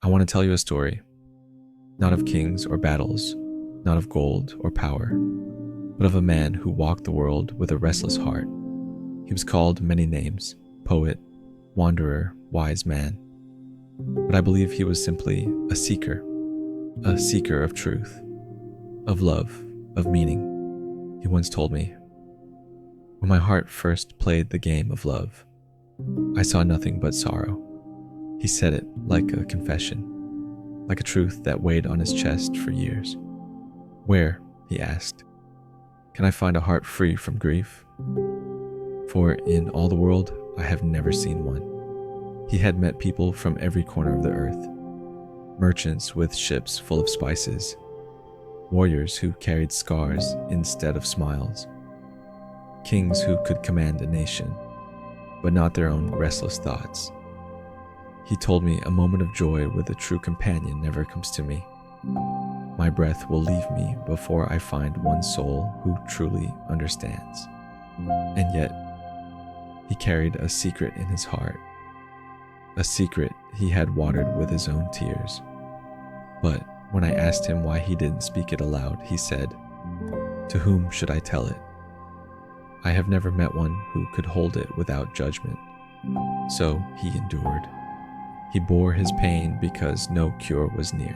I want to tell you a story, not of kings or battles, not of gold or power, but of a man who walked the world with a restless heart. He was called many names: poet, wanderer, wise man. But I believe he was simply a seeker of truth, of love, of meaning. He once told me, "When my heart first played the game of love, I saw nothing but sorrow." He said it like a confession, like a truth that weighed on his chest for years. "Where," he asked, "can I find a heart free from grief? For in all the world, I have never seen one." He had met people from every corner of the earth: merchants with ships full of spices, warriors who carried scars instead of smiles, kings who could command a nation, but not their own restless thoughts. He told me a moment of joy with a true companion never comes to me. My breath will leave me before I find one soul who truly understands. And yet, he carried a secret in his heart, a secret he had watered with his own tears. But when I asked him why he didn't speak it aloud, he said, "To whom should I tell it? I have never met one who could hold it without judgment." So he endured. He bore his pain because no cure was near.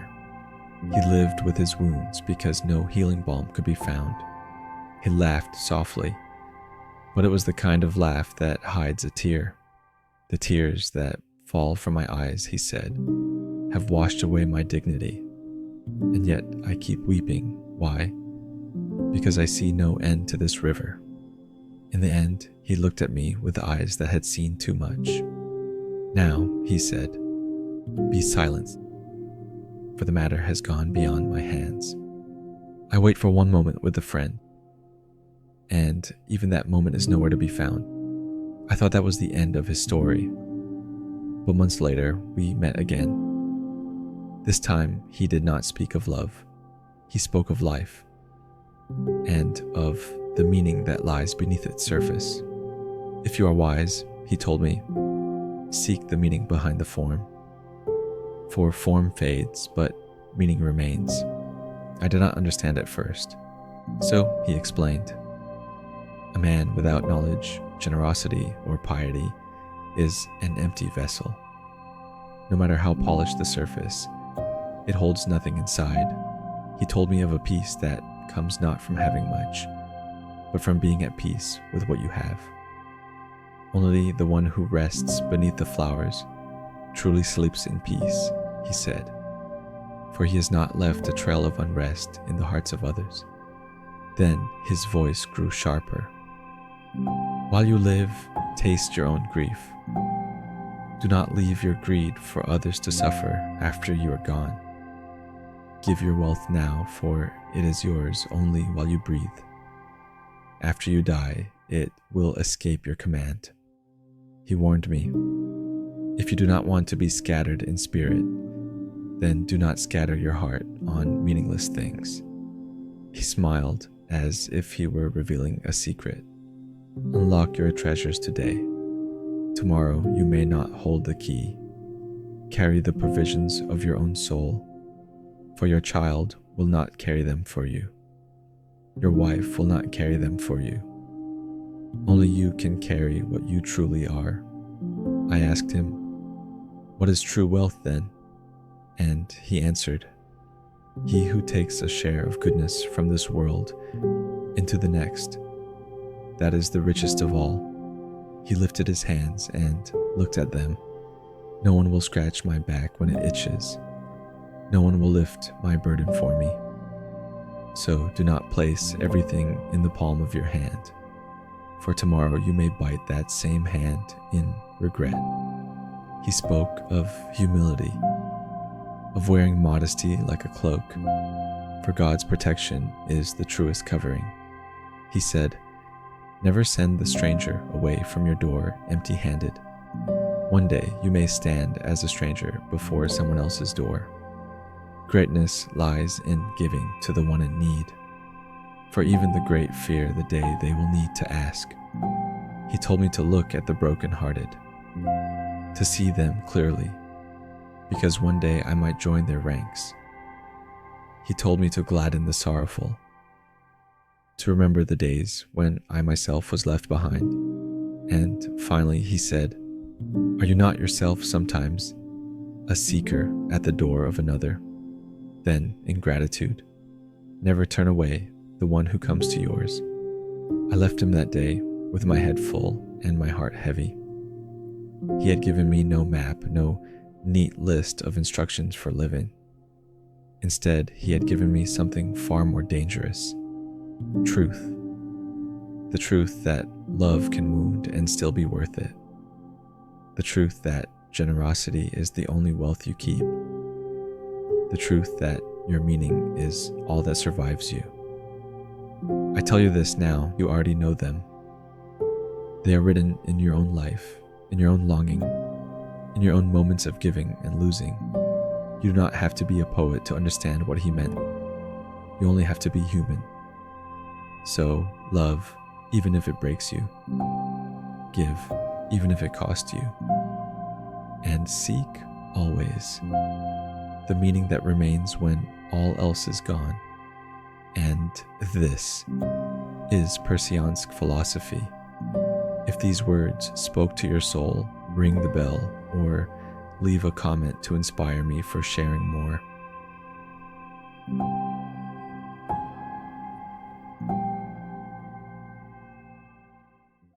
He lived with his wounds because no healing balm could be found. He laughed softly, but it was the kind of laugh that hides a tear. "The tears that fall from my eyes," he said, "have washed away my dignity. And yet I keep weeping. Why? Because I see no end to this river." In the end, he looked at me with eyes that had seen too much. "Now," he said, "be silent, for the matter has gone beyond my hands." I wait for one moment with a friend, and even that moment is nowhere to be found. I thought that was the end of his story, but months later we met again. This time he did not speak of love. He spoke of life, and of the meaning that lies beneath its surface. "If you are wise," he told me, "seek the meaning behind the form. For form fades, but meaning remains." I did not understand at first. So he explained, "A man without knowledge, generosity, or piety is an empty vessel. No matter how polished the surface, it holds nothing inside." He told me of a peace that comes not from having much, but from being at peace with what you have. "Only the one who rests beneath the flowers truly sleeps in peace," he said, "for he has not left a trail of unrest in the hearts of others." Then his voice grew sharper. "While you live, taste your own grief. Do not leave your greed for others to suffer after you are gone. Give your wealth now, for it is yours only while you breathe. After you die, it will escape your command." He warned me, "If you do not want to be scattered in spirit, then do not scatter your heart on meaningless things." He smiled as if he were revealing a secret. "Unlock your treasures today. Tomorrow you may not hold the key. Carry the provisions of your own soul, for your child will not carry them for you. Your wife will not carry them for you. Only you can carry what you truly are." I asked him, "What is true wealth then?" And he answered, "He who takes a share of goodness from this world into the next. That is the richest of all." He lifted his hands and looked at them. "No one will scratch my back when it itches. No one will lift my burden for me. So do not place everything in the palm of your hand, for tomorrow you may bite that same hand in regret." He spoke of humility, of wearing modesty like a cloak, for God's protection is the truest covering. He said, "Never send the stranger away from your door empty-handed. One day you may stand as a stranger before someone else's door. Greatness lies in giving to the one in need, for even the great fear the day they will need to ask." He told me to look at the broken-hearted, to see them clearly, because one day I might join their ranks. He told me to gladden the sorrowful, to remember the days when I myself was left behind. And finally he said, "Are you not yourself sometimes a seeker at the door of another? Then, in gratitude, never turn away the one who comes to yours." I left him that day with my head full and my heart heavy. He had given me no map, no neat list of instructions for living. Instead, he had given me something far more dangerous: truth. The truth that love can wound and still be worth it. The truth that generosity is the only wealth you keep. The truth that your meaning is all that survives you. I tell you this now, you already know them. They are written in your own life, in your own longing, in your own moments of giving and losing. You do not have to be a poet to understand what he meant. You only have to be human. So, love, even if it breaks you. Give, even if it costs you. And seek, always, the meaning that remains when all else is gone. And this is Persiansk philosophy. If these words spoke to your soul, ring the bell or leave a comment to inspire me for sharing more.